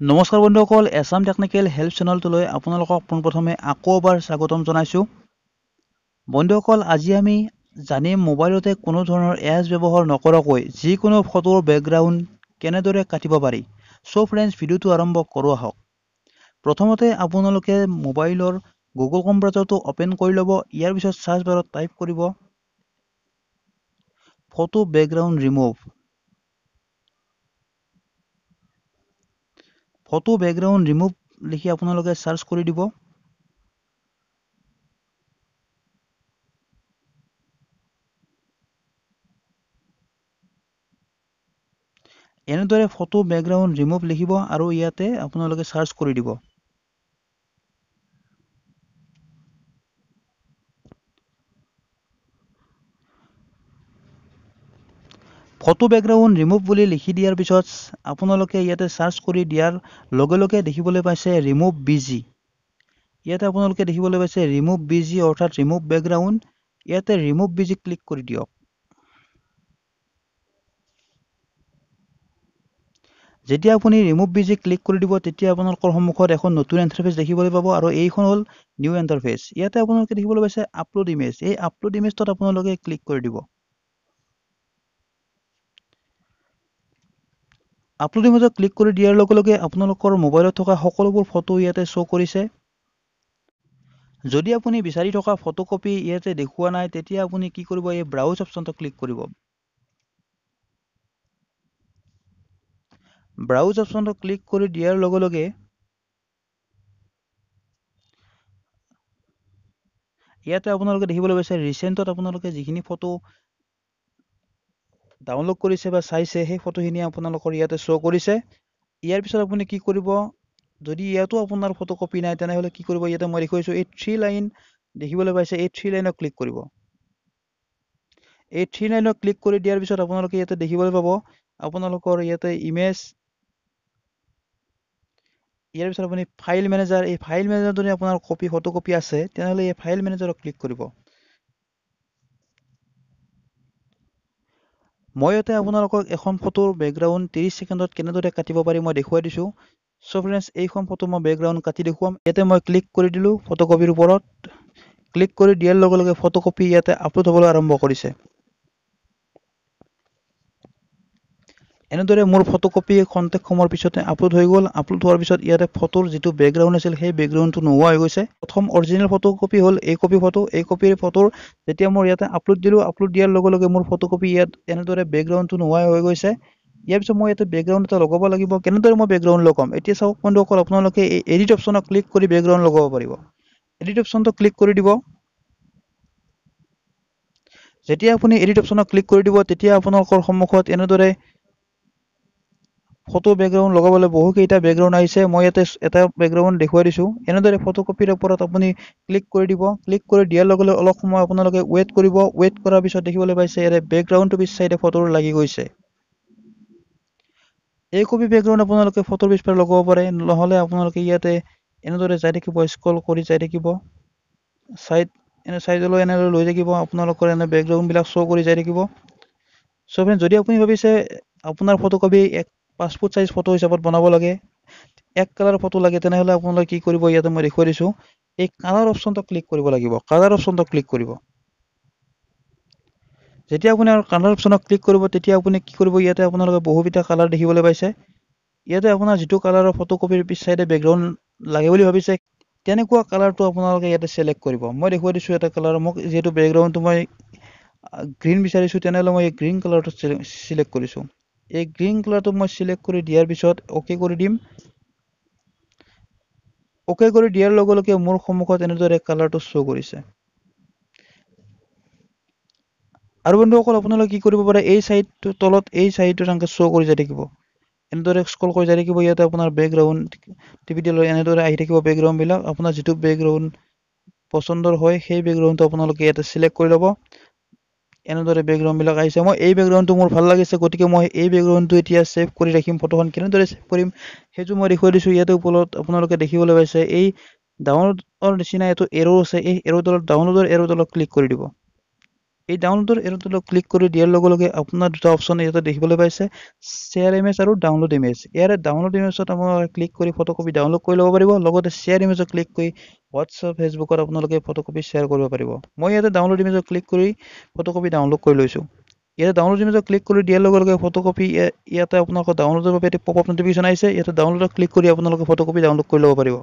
নমস্কাৰ বন্ধুসকল, Assam technical help চেনেলটোলৈ আপোনালোকক পোনপ্ৰথমে আকৌ এবাৰ স্বাগতম জনাইছোঁ। বন্ধুসকল, আজি আমি জানিম মোবাইলতে কোনো ধৰণৰ এছ ব্যৱহাৰ নকৰাকৈ যিকোনো ফটোৰ বেকগ্ৰাউণ্ড কেনেদৰে কাটিব পাৰি। সো ফ্ৰেণ্ডছ, ভিডিঅ'টো আৰম্ভ কৰোঁ আহক। প্ৰথমতে আপোনালোকে মোবাইলৰ গুগল ক্ৰম ব্ৰাউজাৰটো অপেন কৰি ল'ব। ইয়াৰ পিছত সাৰ্চ বাৰত টাইপ কৰিব photo background remove. Photo background remove লিখি আপোনালোকে সাৰ্চ কৰি দিব। এনেদৰে ফটো বেকগ্ৰাউণ্ড ৰিমুভ লিখিব আৰু ইয়াতে আপোনালোকে সাৰ্চ কৰি দিব। ফটো বেকগ্ৰাউণ্ড ৰিমুভ বুলি লিখি দিয়াৰ পিছত আপোনালোকে ইয়াতে সাৰ্চ কৰি দিয়াৰ লগে লগে দেখিবলৈ পাইছে ৰিমুভ বিজি। ইয়াতে আপোনালোকে দেখিবলৈ পাইছে ৰিমুভ বিজি অৰ্থাৎ ৰিমুভ বেকগ্ৰাউণ্ড। ইয়াতে ৰিমুভ বিজি ক্লিক কৰি দিয়ক। যেতিয়া আপুনি ৰিমুভ বিজি ক্লিক কৰি দিব তেতিয়া আপোনালোকৰ সন্মুখত এখন নতুন ইণ্টাৰফেচ দেখিবলৈ পাব আৰু এইখন হ'ল নিউ ইণ্টাৰফেচ। ইয়াতে আপোনালোকে দেখিবলৈ পাইছে আপলোড ইমেজ। এই আপলোড ইমেজটোত আপোনালোকে ক্লিক কৰি দিব। আপলোড ইমেজত ক্লিক কৰি দিয়াৰ লগে লগে আপোনালোকৰ মোবাইলত থকা সকলোবোৰ ফটো ইয়াতে শ্ব' কৰিছে। যদি আপুনি বিচাৰি থকা ফটোকপি ইয়াতে দেখুওৱা নাই তেতিয়া আপুনি কি কৰিব, এই ব্ৰাউজ অপশ্যনটো ক্লিক কৰিব। ব্ৰাউজ অপশ্যনটো ক্লিক কৰি দিয়াৰ লগে লগে ইয়াতে আপোনালোকে দেখিবলৈ পাইছে ৰিচেণ্টত আপোনালোকে যিখিনি ফটো ডাউনলোড কৰিছে বা চাইছে সেই ফটোখিনি আপোনালোকৰ ইয়াতে শ্ব' কৰিছে। ইয়াৰ পিছত আপুনি কি কৰিব, যদি ইয়াতো আপোনাৰ ফটোকপি নাই তেনেহ'লে কি কৰিব, ইয়াতে মই দেখুৱাইছোঁ এই 3 লাইন দেখিবলৈ পাইছে, এই 3 লাইনত ক্লিক কৰিব। এই 3 লাইনত ক্লিক কৰি দিয়াৰ পিছত আপোনালোকে ইয়াতে দেখিবলৈ পাব আপোনালোকৰ ইয়াতে ইমেজ। ইয়াৰ পিছত আপুনি ফাইল মেনেজাৰ, এই ফাইল মেনেজাৰ যদি আপোনাৰ ফটোকপি আছে তেনেহ'লে এই ফাইল মেনেজাৰত ক্লিক কৰিব। মই ইয়াতে আপোনালোকক এখন ফটোৰ বেকগ্ৰাউণ্ড 30 ছেকেণ্ডত কেনেদৰে কাটিব পাৰি মই দেখুৱাই দিছোঁ। সো ফ্ৰেণ্ডছ, এইখন ফটো মই বেকগ্ৰাউণ্ড কাটি দেখুৱাম। ইয়াতে মই ক্লিক কৰি দিলোঁ ফটোকপিৰ ওপৰত। ক্লিক কৰি দিয়াৰ লগে লগে ফটোকপি ইয়াতে আপলোড হ'বলৈ আৰম্ভ কৰিছে। এনেদৰে মোৰ ফটোকপি খন্তেক সময়ৰ পিছতে আপলোড হৈ গ'ল। আপলোড হোৱাৰ পিছত ইয়াতে ফটোৰ যিটো বেকগ্ৰাউণ্ড আছিল সেই বেকগ্ৰাউণ্ডটো নোহোৱা হৈ গৈছে। প্ৰথম অৰিজিনেল ফটোকপি হ'ল এই কপি ফটো। এই কপিৰ ফটোৰ যেতিয়া মই ইয়াতে আপলোড দিলোঁ, আপলোড দিয়াৰ লগে লগে মোৰ ফটোকপি ইয়াত এনেদৰে বেকগ্ৰাউণ্ডটো নোহোৱা হৈ গৈছে। ইয়াৰ পিছত মই ইয়াতে বেকগ্ৰাউণ্ড এটা লগাব লাগিব। কেনেদৰে মই বেকগ্ৰাউণ্ড লগাম, এতিয়া চাওক বন্ধুসকল, আপোনালোকে এই এডিট অপশ্যনত ক্লিক কৰি বেকগ্ৰাউণ্ড লগাব পাৰিব। এডিট অপশ্যনটো ক্লিক কৰি দিব। যেতিয়া আপুনি এডিট অপশ্যনত ক্লিক কৰি দিব তেতিয়া আপোনালোকৰ সন্মুখত এনেদৰে ফটো বেকগ্ৰাউণ্ড লগাবলৈ বহুকেইটা বেকগ্ৰাউণ্ড আহিছে। মই ইয়াতে এটা বেকগ্ৰাউণ্ড দেখুৱাই দিছোঁ। এনেদৰে ফটোকপিৰ ওপৰত আপুনি ক্লিক কৰি দিব। ক্লিক কৰি দিয়াৰ লগে লগে অলপ সময় আপোনালোকে ৱেইট কৰিব। ৱেইট কৰাৰ পিছত দেখিবলৈ পাইছে ইয়াতে বেকগ্ৰাউণ্ডটো পিছ চাইডে ফটোৰ লাগি গৈছে। এই কপি বেকগ্ৰাউণ্ড আপোনালোকে ফটোৰ পিছফালে লগাব পাৰে, নহ'লে আপোনালোকে ইয়াতে এনেদৰে যাই থাকিব, স্ক্ৰল কৰি যাই থাকিব। চাইডলৈ এনেদৰে লৈ থাকিব, আপোনালোকৰ এনে বেকগ্ৰাউণ্ডবিলাক শ্ব' কৰি যাই থাকিব। চ' ফ্ৰেণ্ডছ, যদি আপুনি ভাবিছে আপোনাৰ ফটোকপি পাছপোৰ্ট চাইজ ফটো হিচাপত বনাব লাগে, এক কালাৰ ফটো লাগে, তেনেহ'লে আপোনালোকে কি কৰিব, ইয়াতে মই দেখুৱাই দিছোঁ এই কালাৰ অপশ্যনটো ক্লিক কৰিব লাগিব। কালাৰ অপশ্যনটো ক্লিক কৰিব। যেতিয়া আপুনি কালাৰ অপশ্যনত ক্লিক কৰিব তেতিয়া আপুনি কি কৰিব, ইয়াতে আপোনালোকে বহুকেইটা কালাৰ দেখিবলৈ পাইছে। ইয়াতে আপোনাৰ যিটো কালাৰৰ ফটোকপিৰ পিছ চাইডে বেকগ্ৰাউণ্ড লাগে বুলি ভাবিছে তেনেকুৱা কালাৰটো আপোনালোকে ইয়াতে চিলেক্ট কৰিব। মই দেখুৱাই দিছোঁ এটা কালাৰ। মোক যিহেতু বেকগ্ৰাউণ্ডটো মই গ্ৰীণ বিচাৰিছোঁ তেনেহ'লে মই এই গ্ৰীণ কালাৰটো চিলেক্ট কৰিছোঁ। এই গ্ৰীণ কালাৰটো মই চিলেক্ট কৰি দিয়াৰ পিছত অ'কে কৰি দিম। অ'কে কৰি দিয়াৰ লগে লগে মোৰ সন্মুখত এনেদৰে কালাৰটো শ্ব' কৰিছে। আৰু বন্ধুসকল, আপোনালোকে কি কৰিব পাৰে, এই চাইডটো তলত এই চাইডটো এনেকৈ শ্ব' কৰি যাই থাকিব। এনেদৰে স্ক্ৰল কৰি যাই থাকিব। ইয়াতে আপোনাৰ বেকগ্ৰাউণ্ড টিপি দিলে এনেদৰে আহি থাকিব বেকগ্ৰাউণ্ডবিলাক। আপোনাৰ যিটো বেকগ্ৰাউণ্ড পচন্দৰ হয় সেই বেকগ্ৰাউণ্ডটো আপোনালোকে ইয়াতে চিলেক্ট কৰি ল'ব। এনেদৰে বেকগ্ৰাউণ্ডবিলাক আহিছে। মই এই বেকগ্ৰাউণ্ডটো মোৰ ভাল লাগিছে, গতিকে মই এই বেকগ্ৰাউণ্ডটো এতিয়া ছেভ কৰি ৰাখিম। ফটোখন কেনেদৰে ছেভ কৰিম সেইটো মই দেখুৱাই দিছোঁ। ইয়াতে ওপৰত আপোনালোকে দেখিবলৈ পাইছে এই ডাউনলোডৰ নিচিনা এইটো এৰো আছে। এই এৰোডালত ডাউনলোডৰ এৰোডালত ক্লিক কৰি দিব। এই ডাউনলোডৰ এৰোটোলৈ ক্লিক কৰি দিয়াৰ লগে লগে আপোনাৰ দুটা অপচন ইয়াতে দেখিবলৈ পাইছে, শ্বেয়াৰ ইমেজ আৰু ডাউনলোড ইমেজ। ইয়াৰে ডাউনলোড ইমেজত আপোনালোকে ক্লিক কৰি ফটোকপি ডাউনলোড কৰি ল'ব পাৰিব, লগতে শ্বেয়াৰ ইমেজত ক্লিক কৰি হোৱাটছআপ ফেচবুকত আপোনালোকে ফটোকপি শ্বেয়াৰ কৰিব পাৰিব। মই ইয়াতে ডাউনলোড ইমেজত ক্লিক কৰি ফটোকপি ডাউনলোড কৰি লৈছোঁ। ইয়াতে ডাউনলোড ইমেজত ক্লিক কৰি দিয়াৰ লগে লগে ফটোকপি ইয়াতে আপোনালোকৰ ডাউনলোডৰ বাবে এটি পপআপ নটিফিকেশ্যন আহিছে। ইয়াতে ডাউনলোডত ক্লিক কৰি আপোনালোকে ফটোকপি ডাউনলোড কৰি ল'ব পাৰিব।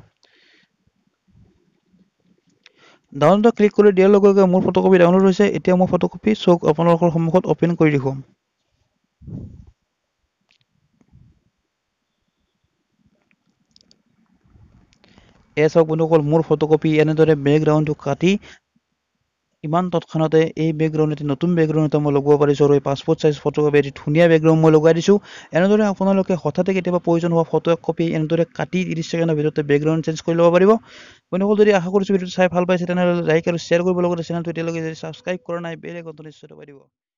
ডাউনলোডত ক্লিক কৰি দিয়াৰ লগে লগে মোৰ ফটোকপি ডাউনলোড হৈছে। এতিয়া মই ফটোকপি চক আপোনালোকৰ সন্মুখত অপেন কৰি দেখুৱাম। এয়া চাওক বন্ধুসকল, মোৰ ফটোকপি এনেদৰে বেকগ্ৰাউণ্ডটো কাটি ইমান তৎক্ষণাতে এই বেকগ্ৰাউণ্ড এটি নতুন বেকগ্ৰাউণ্ড এটা মই লগোৱা পাৰিছোঁ আৰু এই পাছপোৰ্ট চাইজ ফটোকপি এটি ধুনীয়া বেকগ্ৰাউণ্ড মই লগাই দিছোঁ। এনেদৰে আপোনালোকে হঠাতে কেতিয়াবা প্ৰয়োজন হোৱা ফটো একপি এনেদৰে কাটি 30 ছেকেণ্ডৰ ভিতৰতে বেকগ্ৰাউণ্ড চেঞ্জ কৰি ল'ব পাৰিব। বন্ধুসকল, যদি আশা কৰিছোঁ ভিডিঅ'টো চাই ভাল পাইছে তেনেহ'লে লাইক আৰু শ্বেয়াৰ কৰিব, লগতে চেনেলটো এতিয়ালৈকে যদি ছাবস্ক্ৰাইব কৰা নাই বেল আইকনটো নিশ্চয় দবাই দিব।